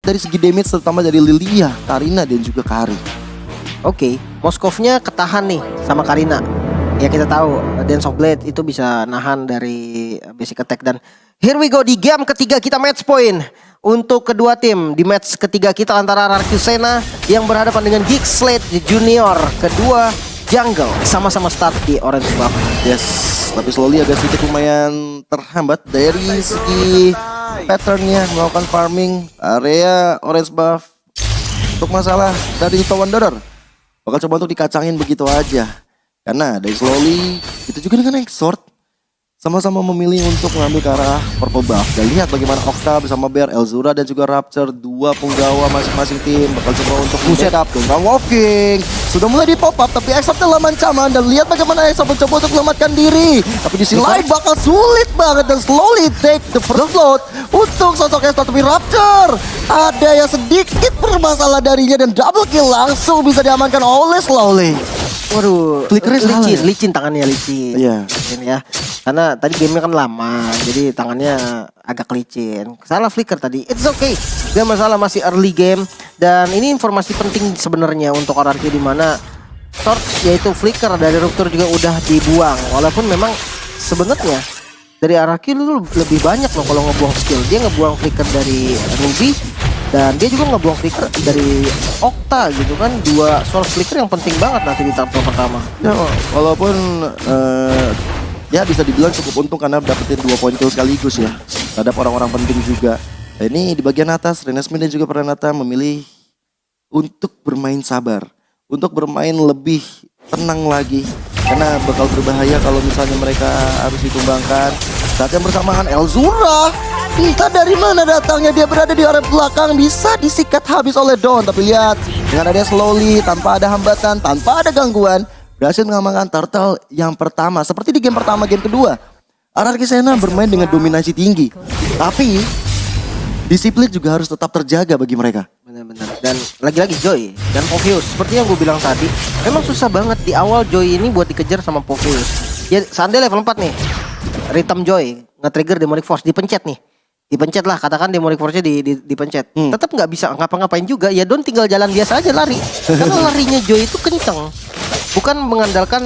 dari segi damage terutama dari Lilia, Karina dan juga Kari. Oke, Moskovnya ketahan nih sama Karina. Ya kita tahu Dance of Blade itu bisa nahan dari basic attack. Dan here we go di game ketiga kita match point untuk kedua tim. Di match ketiga kita antara RRQ Sena yang berhadapan dengan Geek Slate Junior. Kedua jungle sama-sama start di orange buff. Yes, tapi slowly agak sedikit lumayan terhambat dari segi patternnya melakukan farming area orange buff. Untuk masalah dari Lito Wanderer bakal coba untuk dikacangin begitu aja. Karena dari slowly itu juga dengan Exort sama-sama memilih untuk mengambil ke arah purple buff. Dan lihat bagaimana Okta bersama Bear, Elzura dan juga Rapture, dua penggawa masing-masing tim bakal coba untuk buset up dengan Walking. Sudah mulai di pop up tapi Exort dalam ancaman dan lihat bagaimana Exort mencoba untuk menyelamatkan diri. Tapi di sisi lain bakal sulit banget dan slowly take the first load untuk sosok Exort. Tapi Rapture ada yang sedikit bermasalah darinya dan double kill langsung bisa diamankan oleh slowly. Waduh, Flickernya salah ya? licin tangannya licin. Iya. Licin ya. Karena tadi gamenya kan lama, jadi tangannya agak licin. Salah flicker tadi. It's okay. Gak masalah, masih early game. Dan ini informasi penting sebenarnya untuk RRQ di mana short yaitu flicker dari Rupture juga udah dibuang. Walaupun memang sebenarnya dari RRQ itu lebih banyak loh kalau ngebuang skill. Dia ngebuang flicker dari Ruby. Dan dia juga ngebuang flicker dari Okta gitu kan. Dua source flicker yang penting banget nanti di tahap pertama. Ya, walaupun ya bisa dibilang cukup untung karena dapetin 2 poin kill sekaligus ya terhadap orang-orang penting juga. Nah, ini di bagian atas Renesmee dan juga Pranata memilih untuk bermain sabar, untuk bermain lebih tenang lagi karena bakal berbahaya kalau misalnya mereka harus ditumbangkan. Saat yang bersamaan Elzura entah dari mana datangnya, dia berada di area belakang, bisa disikat habis oleh Dawn. Tapi lihat, dengan adanya slowly, tanpa ada hambatan, tanpa ada gangguan, berhasil mengamankan turtle yang pertama. Seperti di game pertama, game kedua, RRQ Sena bermain dengan dominasi tinggi. Tapi, disiplin juga harus tetap terjaga bagi mereka. Benar-benar. Dan lagi-lagi Joy dan Povius, seperti yang gue bilang tadi, memang susah banget di awal Joy ini buat dikejar sama Povius. Ya, seandainya level 4 nih, Rhythm Joy nge-trigger Demonic Force, dipencet nih. Dipencet lah, katakan Demonic Force-nya dipencet. Tetap nggak bisa ngapa-ngapain juga. Ya Don tinggal jalan biasa aja lari. Karena larinya Joy itu kenceng. Bukan mengandalkan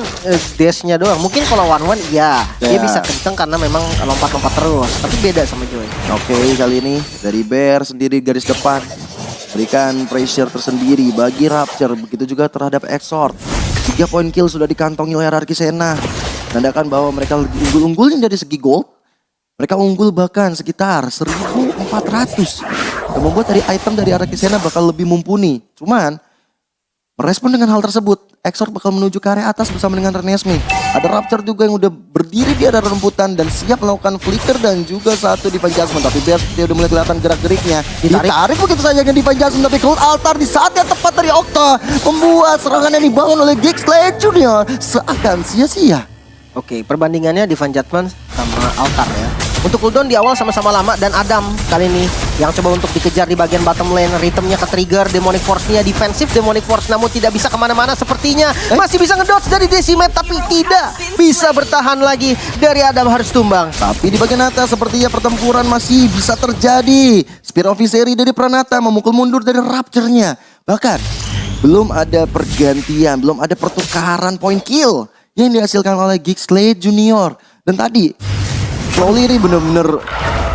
dash-nya doang. Mungkin kalau one-one ya dia bisa kenceng karena memang lompat-lompat terus. Tapi beda sama Joy. Oke, kali ini dari Bear sendiri garis depan berikan pressure tersendiri bagi Rapture. Begitu juga terhadap Exort. 3 poin kill sudah dikantongi oleh RRQ Sena. Menandakan bahwa mereka lebih unggul-unggulin dari segi gold. Mereka unggul bahkan sekitar 1.400. Yang membuat dari item dari RRQ Sena bakal lebih mumpuni. Cuman merespon dengan hal tersebut, Exort bakal menuju ke area atas bersama dengan Renesmee. Ada Rapture juga yang udah berdiri di area rembutan dan siap melakukan flicker dan juga satu Divine Judgment. Tapi Bear seperti udah mulai kelihatan gerak-geriknya. Ditarik begitu saja dengan Divine Judgment, tapi Cold Altar di saat yang tepat dari Okta membuat serangan yang dibangun oleh Geek Slate Junior seakan sia-sia. Oke, perbandingannya Divine Judgment sama Altar ya. Untuk cooldown di awal sama-sama lama dan Adam kali ini yang coba untuk dikejar di bagian bottom lane. Rhythmnya ke-trigger, Demonic Force-nya defensif Demonic Force namun tidak bisa kemana-mana sepertinya. Masih bisa ngedodge dari Decimate tapi tidak bisa bertahan lagi dari Adam, harus tumbang. Tapi di bagian atas sepertinya pertempuran masih bisa terjadi. Spear of Visery dari Pranata memukul mundur dari Rapture-nya. Bahkan belum ada pergantian, belum ada pertukaran point kill yang dihasilkan oleh Geek Slate Junior. Dan tadi Slowly ini bener-bener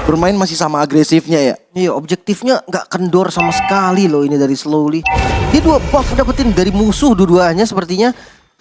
bermain masih sama agresifnya ya. Iya, objektifnya nggak kendor sama sekali loh ini dari Slowly. Dia 2 buff dapetin dari musuh dua-duanya sepertinya.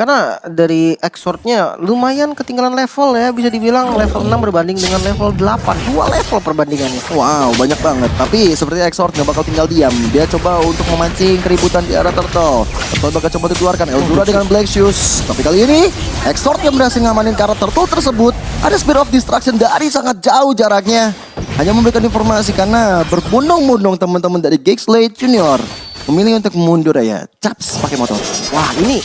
Karena dari Exort-nya lumayan ketinggalan level ya. Bisa dibilang level 6 berbanding dengan level 8. 2 level perbandingannya. Wow, banyak banget. Tapi seperti Exort gak bakal tinggal diam. Dia coba untuk memancing keributan di arah Turtle. Turtle bakal coba dikeluarkan Elzura dengan Black Shoes. Tapi kali ini Exort yang berhasil ngamanin ke arah Turtle tersebut. Ada Spear of Destruction dari sangat jauh jaraknya. Hanya memberikan informasi karena berbondong-bondong teman-teman dari Geek Slate Junior memilih untuk mundur ya. Caps pakai motor. Wah, ini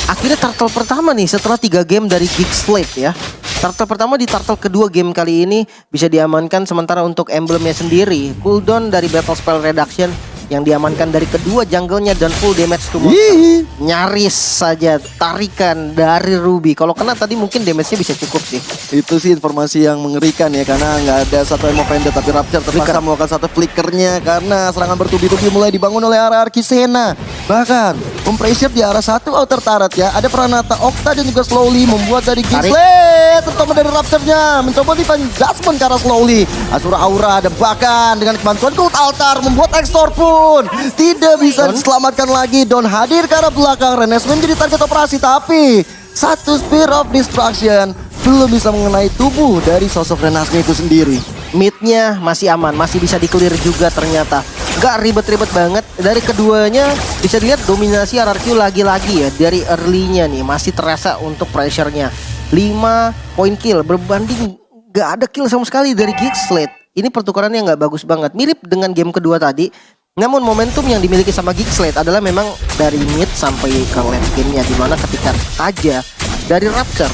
akhirnya turtle pertama nih setelah 3 game dari Geek Slate ya. Turtle pertama di turtle kedua game kali ini bisa diamankan, sementara untuk emblemnya sendiri cooldown dari Battle Spell Reduction yang diamankan dari kedua jungle-nya dan full damage to monster. Nyaris saja tarikan dari Ruby. Kalau kena tadi mungkin damage-nya bisa cukup sih. Itu sih informasi yang mengerikan ya, karena nggak ada satu Emo Vendetta tapi Rapture terpaksa melakukan satu flickernya karena serangan bertubi-tubi mulai dibangun oleh arah Kisena. Bahkan mempressure di arah satu outer turret ya. Ada Pranata, Okta dan juga Slowly membuat dari Gixlet, terutama dari Rapture-nya mencoba defend Jasmine ke arah Slowly. Asura Aura dan bahkan dengan kebantuan Gold Altar membuat Extor pun tidak bisa diselamatkan lagi. Don hadir ke arah belakang, Renes menjadi target operasi tapi satu Spear of Destruction belum bisa mengenai tubuh dari sosok Renasme itu sendiri. Mid-nya masih aman, masih bisa di-clear juga ternyata. Gak ribet-ribet banget. Dari keduanya bisa dilihat dominasi RRQ lagi-lagi ya. Dari early-nya nih masih terasa untuk pressure-nya. 5 point kill berbanding gak ada kill sama sekali dari Gixlet. Ini pertukarannya gak bagus banget. Mirip dengan game kedua tadi. Namun momentum yang dimiliki sama Gixlet adalah memang dari mid sampai ke late game-nya, dimana ketika aja dari Rapture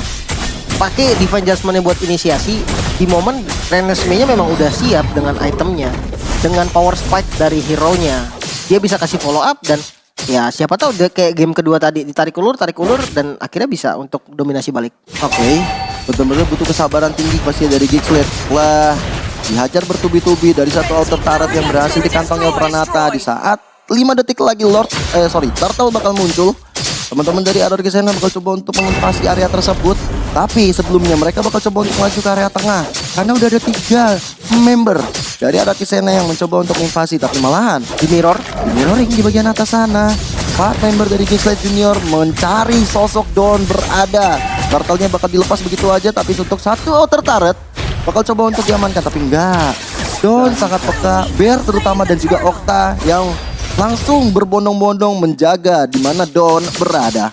pakai Divine Judgment-nya buat inisiasi, di momen Renesmee-nya memang udah siap dengan itemnya, dengan power spike dari hero-nya. Dia bisa kasih follow up dan ya siapa tahu dia kayak game kedua tadi ditarik ulur dan akhirnya bisa untuk dominasi balik. Oke, betul-betul butuh kesabaran tinggi pasti dari Gixlet. Wah, dihajar bertubi-tubi dari satu outer turret yang berhasil dikantongi oleh Pranata. Di saat 5 detik lagi Turtle bakal muncul. Teman-teman dari Aror Kisena bakal coba untuk menginvasi area tersebut. Tapi sebelumnya mereka bakal coba untuk maju ke area tengah. Karena udah ada 3 member dari Aror Kisena yang mencoba untuk invasi. Tapi malahan Di mirroring di bagian atas sana. 4 member dari Gixlet Junior mencari sosok Don berada. Turtle-nya bakal dilepas begitu aja. Tapi untuk satu outer turret bakal coba untuk diamankan. Tapi enggak, Don sangat peka. Bear terutama dan juga Okta yang langsung berbondong-bondong menjaga di mana Don berada.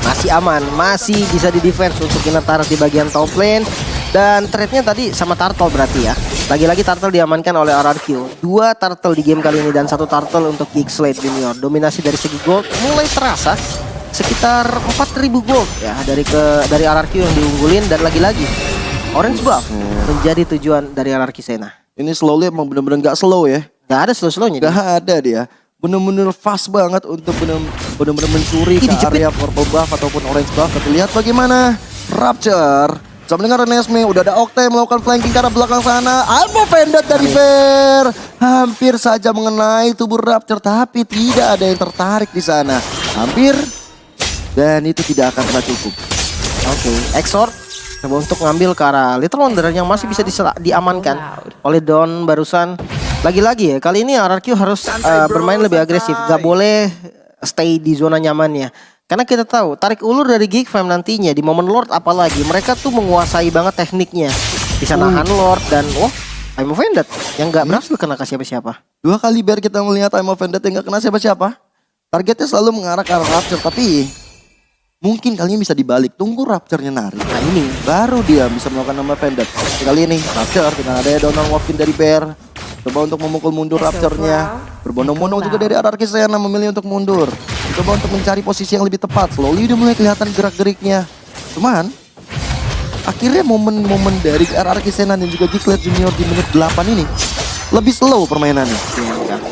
Masih aman, masih bisa di defense untuk inner turret di bagian top lane. Dan trade-nya tadi sama Turtle berarti ya. Lagi-lagi Turtle diamankan oleh RRQ. 2 Turtle di game kali ini dan 1 Turtle untuk Gixlet Junior. Dominasi dari segi gold mulai terasa, sekitar 4.000 gold ya dari RRQ yang diunggulin. Dan lagi-lagi Orange Buff menjadi tujuan dari RRQ Sena. Ini Slowly emang bener-bener gak slow ya. Gak ada slow-slownya. Gak ada dia. Bener-bener fast banget untuk bener-bener mencuri ke area purple buff ataupun orange buff. Tapi lihat bagaimana Rapture sama dengan Renesmee. Udah ada Okta yang melakukan flanking ke arah belakang sana. Emo Vendetta dari Bear hampir saja mengenai tubuh Rapture, tapi tidak ada yang tertarik di sana. Hampir, dan itu tidak akan pernah cukup. Oke, Exort coba untuk ngambil ke arah Little Wonder yang masih bisa diamankan oleh Don barusan. Lagi-lagi ya, kali ini RRQ harus bermain lebih agresif. Gak boleh stay di zona nyamannya. Karena kita tahu, tarik ulur dari Geek Fam nantinya di momen Lord apalagi. Mereka tuh menguasai banget tekniknya. Bisa nahan Lord dan Emo Vendetta yang gak berhasil kena ke siapa-siapa. 2 kali Bear kita melihat Emo Vendetta yang gak kena siapa-siapa. Targetnya selalu mengarah ke arah Rapture, tapi mungkin kali ini bisa dibalik. Tunggu Rapture-nya narik. Nah ini baru dia bisa melakukan Emo Vendetta. Kali ini Rapture dengan adanya Donald Walkin dari Bear coba untuk memukul mundur Rapture-nya. Berbondong-bondong juga dari RRQ Sena memilih untuk mundur. Coba untuk mencari posisi yang lebih tepat. Slowly udah mulai kelihatan gerak-geriknya. Cuman akhirnya momen-momen dari RRQ Sena dan juga Gixlet Junior di menit 8 ini lebih slow permainannya.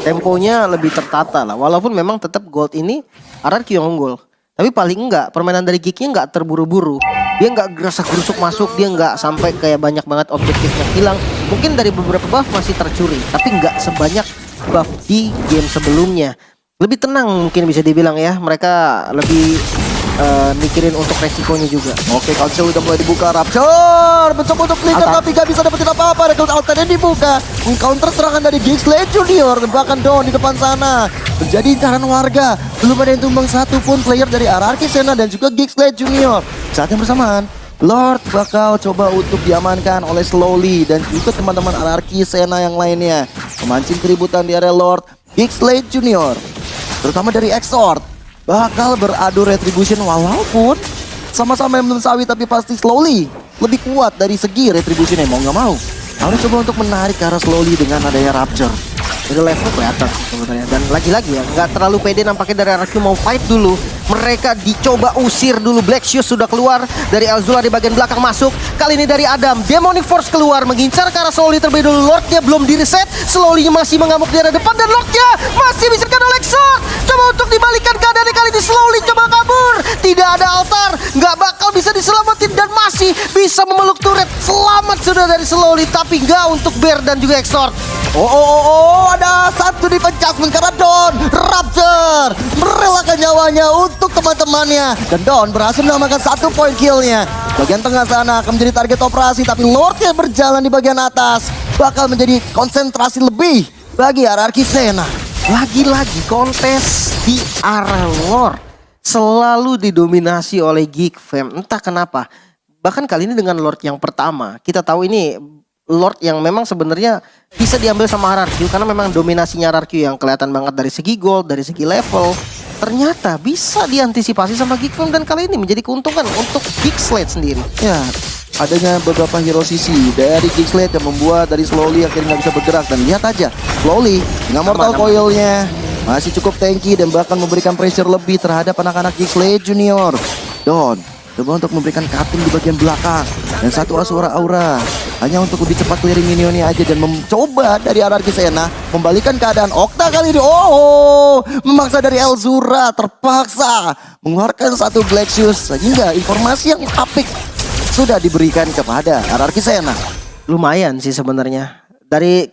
Temponya lebih tertata lah. Walaupun memang tetap gold ini RRQ yang unggul. Tapi paling enggak permainan dari Geeknya enggak terburu-buru. Dia enggak gerasak-gerusuk masuk, dia enggak sampai kayak banyak banget objektif yang hilang. Mungkin dari beberapa buff masih tercuri, tapi enggak sebanyak buff di game sebelumnya. Lebih tenang mungkin bisa dibilang ya. Mereka lebih mikirin untuk resikonya juga. Oke, Council udah mulai dibuka. Rapture mencoba untuk flicker tapi gak bisa dapetin apa-apa. Recruit Altarnya dibuka, counter serangan dari Gixlet Junior. Bahkan Don di depan sana menjadi incaran warga. Belum ada yang tumbang satu pun player dari RRQ Sena dan juga Gixlet Junior. Saat yang bersamaan Lord bakal coba untuk diamankan oleh Slowly dan juga teman-teman RRQ Sena yang lainnya. Memancing keributan di area Lord. Gixlet Junior terutama dari Exort bakal beradu retribution, walaupun sama-sama yang belum sawi, tapi pasti Slowly lebih kuat dari segi retributionnya. Mau nggak mau harus coba untuk menarik ke arah Slowly dengan adanya Rapture. Dari level kelihatan sebenarnya. Dan lagi-lagi ya, nggak terlalu pede nampaknya dari RRQ mau fight dulu. Mereka dicoba usir dulu. Black Shoes sudah keluar dari Elzula di bagian belakang masuk. Kali ini dari Adam, Demonic Force keluar mengincar ke arah Slowly terlebih dulu. Lordnya belum di reset, Slowly masih mengamuk di arah depan dan Lordnya masih Tidak ada altar, nggak bakal bisa diselamatin dan masih bisa memeluk turret. Selamat sudah dari Slowly, tapi nggak untuk Bear dan juga Exort. Oh, ada satu di pencasmen karena Don Raptor merelakan nyawanya untuk teman-temannya. Dan Don berhasil menambahkan 1 poin killnya. Bagian tengah sana akan menjadi target operasi, tapi Lordnya berjalan di bagian atas. Bakal menjadi konsentrasi lebih bagi RRQ Sena. Lagi-lagi kontes di arah Lord selalu didominasi oleh Geek Fam. Entah kenapa. Bahkan kali ini dengan Lord yang pertama, kita tahu ini Lord yang memang sebenarnya bisa diambil sama RRQ karena memang dominasinya RRQ yang kelihatan banget dari segi gold, dari segi level. Ternyata bisa diantisipasi sama Geek Fam dan kali ini menjadi keuntungan untuk Geek Slate sendiri. Ya, adanya beberapa hero sisi dari Geek Slate yang membuat dari Slowly akhirnya nggak bisa bergerak. Dan lihat aja, Slowly dengan Mortal Coil-nya masih cukup tanky dan bahkan memberikan pressure lebih terhadap anak-anak Geek Slate Junior. Don coba untuk memberikan cutting di bagian belakang dan satu Asura Aura hanya untuk lebih cepat clearing minionnya aja dan mencoba dari RRQ Sena membalikan keadaan. Okta kali ini memaksa dari Elzura, terpaksa mengeluarkan satu Black Shoes sehingga informasi yang apik sudah diberikan kepada RRQ Sena. Lumayan sih sebenarnya. Dari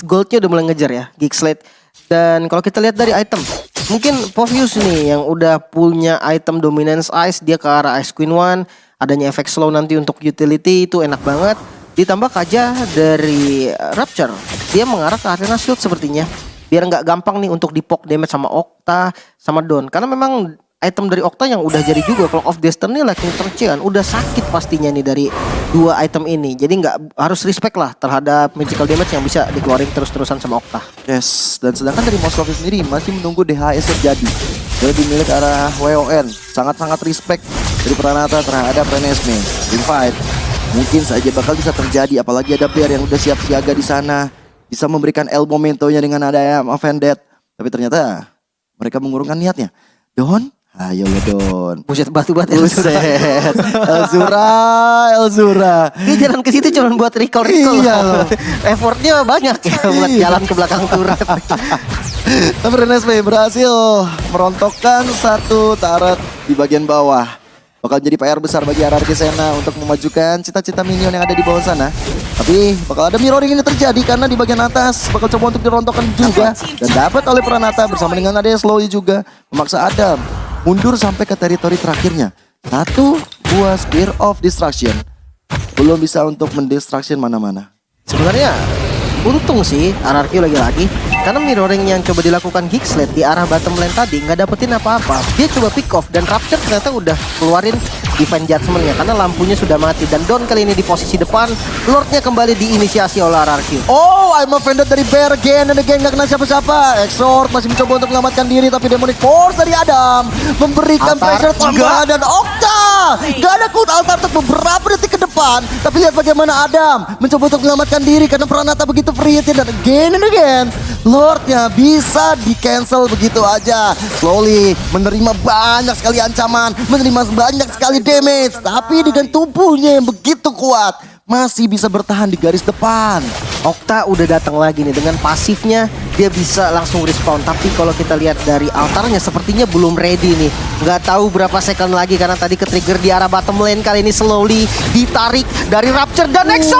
goldnya udah mulai ngejar ya Geek Slate. Dan kalau kita lihat dari item, mungkin Povius nih yang udah punya item Dominance Ice, dia ke arah Ice Queen 1. Adanya efek slow nanti untuk utility itu enak banget. Ditambah Kaja dari Rapture, dia mengarah ke Arena Shield sepertinya. Biar nggak gampang nih untuk dipok damage sama Okta, sama Don. Karena memang item dari Okta yang udah jadi juga Clock of Destiny, Lightning Torch kan udah sakit pastinya nih dari dua item ini. Jadi nggak harus respect lah terhadap magical damage yang bisa dikeluarin terus-terusan sama Okta. Yes, dan sedangkan dari Moskov sendiri masih menunggu DHS terjadi. Jadi milik arah WON sangat-sangat respect dari Pranata terhadap Renesmee. In fight mungkin saja bakal bisa terjadi, apalagi ada player yang udah siap siaga di sana, bisa memberikan El momentonya dengan ada Vendetta. Tapi ternyata mereka mengurungkan niatnya. Don, ayo ya Don. Buset batu-batu. Buset. Elzura. Dia jalan ke situ cuma buat recall. Iya loh. Effortnya banyak ya buat jalan ke belakang turret. Tapi Renesmee berhasil merontokkan satu turret di bagian bawah. Bakal jadi PR besar bagi RRQ Sena untuk memajukan cita-cita minion yang ada di bawah sana. Tapi bakal ada mirroring ini terjadi karena di bagian atas bakal coba untuk dirontokkan juga. Dan dapat oleh Pranata bersama dengan adanya Slowly juga memaksa Adam mundur sampai ke teritori terakhirnya. Satu buah Spear of Destruction belum bisa untuk mendestruction mana-mana. Sebenarnya untung sih RRQ lagi-lagi karena mirroring yang coba dilakukan Geek Slate di arah bottom lane tadi nggak dapetin apa-apa. Dia coba pick off dan Rapture ternyata udah keluarin Divine Judgment-nya karena lampunya sudah mati. Dan Don kali ini di posisi depan, Lordnya kembali diinisiasi oleh RRQ. I'm offended dari Bear again and again, gak kena siapa-siapa. Exort masih mencoba untuk menyelamatkan diri, tapi Demonic Force dari Adam memberikan pressure tambahan. Dan Okta gak ada cooldown altar untuk beberapa detik ke depan. Tapi lihat bagaimana Adam mencoba untuk menyelamatkan diri karena Pranata begitu free-hit. Dan again and again Lordnya bisa di cancel begitu aja. Slowly menerima banyak sekali ancaman, menerima banyak sekali damage, tapi dengan tubuhnya yang begitu kuat masih bisa bertahan di garis depan. Okta udah datang lagi nih dengan pasifnya, dia bisa langsung respawn. Tapi kalau kita lihat dari altarnya sepertinya belum ready nih. Nggak tahu berapa second lagi karena tadi ke-trigger di arah bottom lane. Kali ini Slowly ditarik dari Rapture dan Exo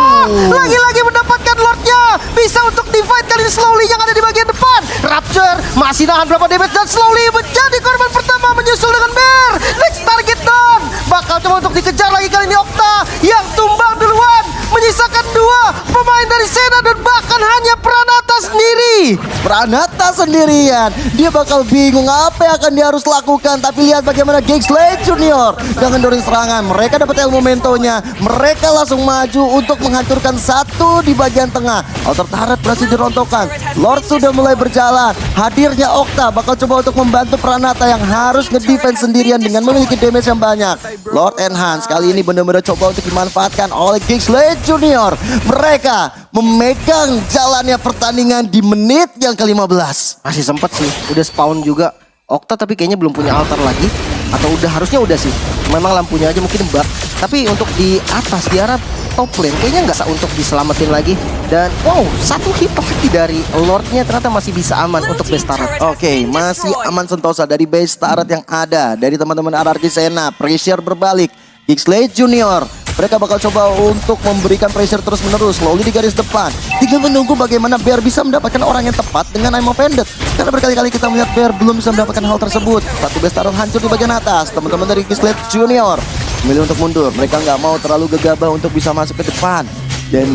lagi-lagi mendapatkan Lordnya. Bisa untuk divide kali ini Slowly yang ada di bagian depan. Rapture masih nahan berapa damage dan Slowly menjadi korban pertama menyusul dengan Bear. Next target Don bakal coba untuk dikejar lagi kali ini Okta yang tumbang duluan, menyisakan dua pemain dari Sena dan bahkan hanya Pranata sendiri. Pranata sendirian, dia bakal bingung apa yang akan dia harus lakukan. Tapi lihat bagaimana Geek Slate Junior dengan doring serangan, mereka dapat El momentonya, mereka langsung maju untuk menghancurkan satu di bagian tengah. Outer turret berhasil dirontokkan, Lord sudah mulai berjalan. Hadirnya Okta bakal coba untuk membantu Pranata yang harus nge-defense sendirian dengan memiliki damage yang banyak. Lord Enhance kali ini benar-benar coba untuk dimanfaatkan oleh Geek Slate Junior. Mereka memegang jalannya pertandingan di menit yang ke-15. Masih sempet sih, udah spawn juga Okta tapi kayaknya belum punya altar lagi. Atau harusnya udah sih, memang lampunya aja mungkin bug. Tapi untuk di atas, di arah top lane kayaknya nggak bisa untuk diselamatin lagi. Dan wow, satu hit lagi dari Lordnya ternyata masih bisa aman untuk base turret. Oke, masih aman sentosa dari base turret yang ada dari teman-teman RRQ Sena. Pressure berbalik. Gigslade Junior, mereka bakal coba untuk memberikan pressure terus menerus slowly di garis depan. Tinggal menunggu bagaimana Bear bisa mendapatkan orang yang tepat dengan I'm offended. Karena berkali-kali kita melihat Bear belum bisa mendapatkan hal tersebut. Satu base turret hancur di bagian atas. Teman-teman dari Gigslade Junior memilih untuk mundur. Mereka nggak mau terlalu gegabah untuk bisa masuk ke depan dan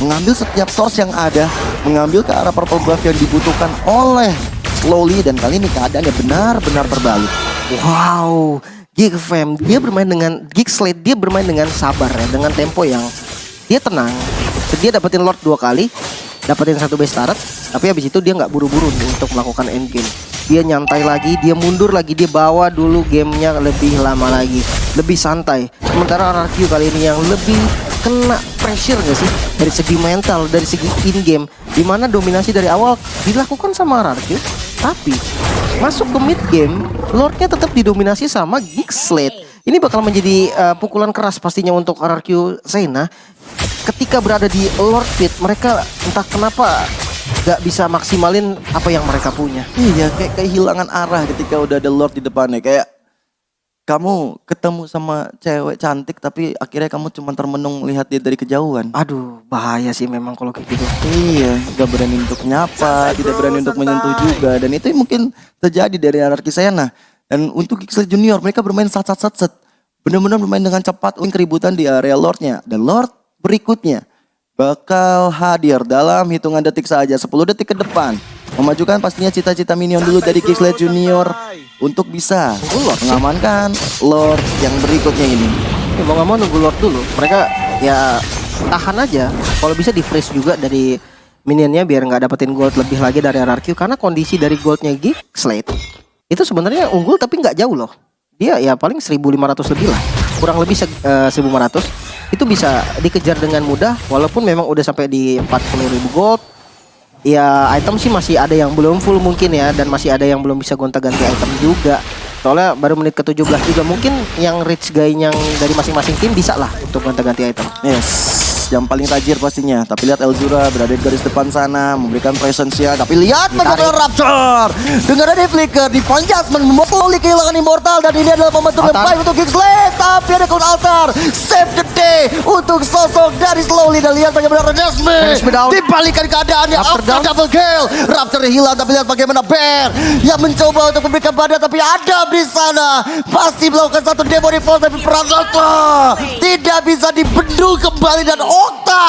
mengambil setiap source yang ada, mengambil ke arah purple buff yang dibutuhkan oleh slowly. Dan kali ini keadaannya benar-benar terbalik. Wow, Gigfam dia bermain dengan Gigslade, dia bermain dengan sabar ya, dengan tempo yang dia tenang. Dia dapetin Lord 2 kali, dapetin satu base turret, tapi habis itu dia nggak buru-buru untuk melakukan endgame. Dia nyantai lagi, dia mundur lagi, dia bawa dulu gamenya lebih lama lagi, lebih santai. Sementara RRQ kali ini yang lebih kena pressure gak sih dari segi mental, dari segi in game, dimana dominasi dari awal dilakukan sama RRQ, tapi masuk ke mid game Lordnya tetap didominasi sama Gigslade. Ini bakal menjadi pukulan keras pastinya untuk RRQ Sena. Ketika berada di Lord pit, mereka entah kenapa gak bisa maksimalin apa yang mereka punya. Iya, kayak kehilangan arah ketika udah ada Lord di depannya. Kayak kamu ketemu sama cewek cantik tapi akhirnya kamu cuma termenung lihat dia dari kejauhan. Aduh, bahaya sih memang kalau kayak gitu. Iya, gak berani untuk nyapa, tidak berani untuk menyentuh juga. Dan itu mungkin terjadi dari RRQ Sena. Dan untuk Gigslade Junior, mereka bermain sat. Benar-benar bermain dengan cepat untuk keributan di area Lordnya. Dan Lord berikutnya bakal hadir dalam hitungan detik saja, 10 detik ke depan. Memajukan pastinya cita-cita minion dulu dari Gigslade Junior untuk bisa mengamankan Lord yang berikutnya ini. Ya, mau gak mau nunggu Lord dulu. Mereka ya tahan aja. Kalau bisa di freeze juga dari minionnya biar nggak dapetin gold lebih lagi dari RRQ. Karena kondisi dari goldnya Gigslade itu sebenarnya unggul tapi nggak jauh loh. Dia ya paling 1.500 lebih lah. Kurang lebih 1.500. Itu bisa dikejar dengan mudah. Walaupun memang udah sampai di 40.000 gold. Ya item sih masih ada yang belum full mungkin ya. Dan masih ada yang belum bisa gonta-ganti item juga. Soalnya baru menit ke-17 juga. Mungkin yang rich guy yang dari masing-masing tim bisa lah untuk gonta-ganti item. Yes, yang paling tajir pastinya. Tapi lihat Elzura berada di garis depan sana, memberikan presence-nya. Tapi lihat bagaimana Rapture dengan ada flicker di Panjasman membuat Loli kehilangan immortal. Dan ini adalah momentum yang baik untuk Gigslade. Tapi ada Cloud Altar, save the day untuk sosok dari Slowly. Dan lihat bagaimana Renesme dibalikan keadaannya after double kill. Rapture hilang, tapi lihat bagaimana Bear yang mencoba untuk memberikan badan. Tapi ada di sana pasti melakukan satu demo default, tapi Pranata tidak bisa dibendung kembali. Dan Okta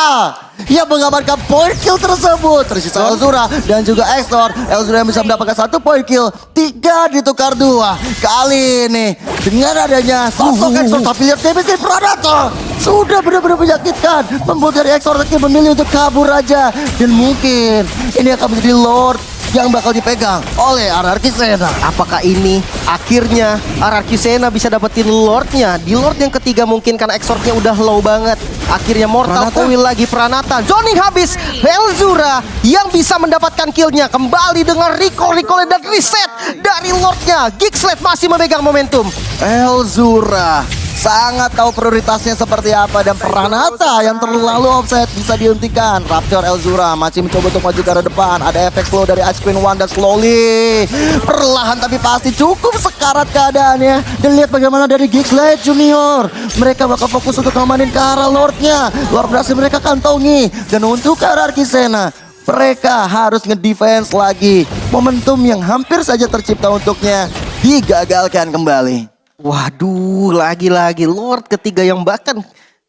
yang mengamankan point kill tersebut. Tersisa Elzura dan juga Extor. Elzura yang bisa mendapatkan 1 point kill, 3 ditukar 2. Kali ini dengan adanya sosok Extor, tapi lihat TBC Pranata sudah benar-benar menyakitkan. Membuat dari Extor memilih untuk kabur aja. Dan mungkin ini akan menjadi Lord yang bakal dipegang oleh RRQ Sena. Apakah ini akhirnya RRQ Sena bisa dapetin Lordnya di Lord yang ketiga? Mungkin karena Exortnya udah low banget. Akhirnya Mortal Coil lagi Pranata. Zoning habis. Elzura yang bisa mendapatkan killnya kembali dengan recall dan reset dari Lordnya. Gigslade masih memegang momentum. Elzura sangat tahu prioritasnya seperti apa. Dan Pranata yang terlalu offset bisa dihentikan. Rapture Elzura masih mencoba untuk maju ke arah depan. Ada efek slow dari Ice Queen One dan Slowly perlahan tapi pasti cukup sekarat keadaannya. Dan lihat bagaimana dari Gigslade Junior, mereka bakal fokus untuk ngamanin ke arah Lordnya. Lord berhasil mereka kantongi. Dan untuk RRQ Sena, mereka harus ngedefense lagi. Momentum yang hampir saja tercipta untuknya digagalkan kembali. Waduh, lagi-lagi Lord ketiga yang bahkan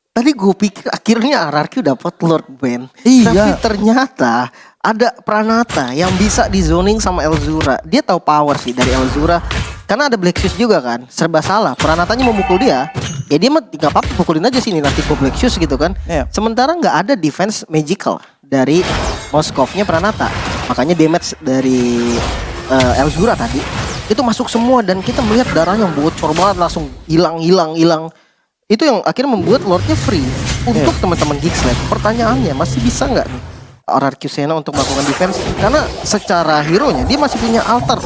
tadi gue pikir akhirnya RRQ dapat Lord Band. Iya. Tapi ternyata ada Pranata yang bisa di zoning sama Elzura. Dia tahu power sih dari Elzura. Karena ada Black Shoes juga kan. Serba salah. Pranatanya mau mukul dia. Ya dia mah gak apa-apa, pukulin aja sini nanti ke Black Shoes gitu kan. Iya. Sementara nggak ada defense magical dari Moskovnya Pranata. Makanya damage dari Elzura tadi itu masuk semua. Dan kita melihat darahnya bocor banget, langsung hilang. Itu yang akhirnya membuat Lordnya free untuk teman-teman Gigslade. Pertanyaannya masih bisa nggak nih RRQ Sena untuk melakukan defense? Karena secara hero-nya dia masih punya altar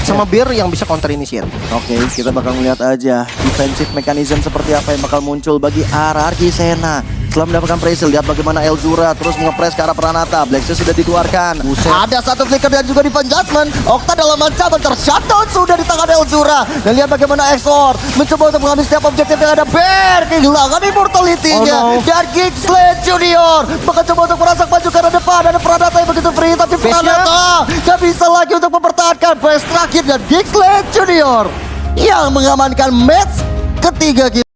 sama Bear yang bisa counter initiate. Oke, kita bakal melihat aja defensive mechanism seperti apa yang bakal muncul bagi RRQ Sena. Setelah mendapatkan Prasil, lihat bagaimana Elzura terus mengepres ke arah Pranata. Blackstar sudah dikeluarkan. Ada satu flicker dan juga Divine Judgment. Okta dalam ancaman tershutdown sudah di tangan Elzura. Dan lihat bagaimana Exor mencoba untuk mengambil setiap objektif yang ada. Bear kehilangan immortality-nya. Oh, no. Dan Geekslade Junior mencoba untuk merasak maju ke arah depan. Ada Pranata yang begitu free, tapi Pranata gak bisa lagi untuk mempertahankan. Base terakhir dan Geekslade Junior yang mengamankan match ketiga kita.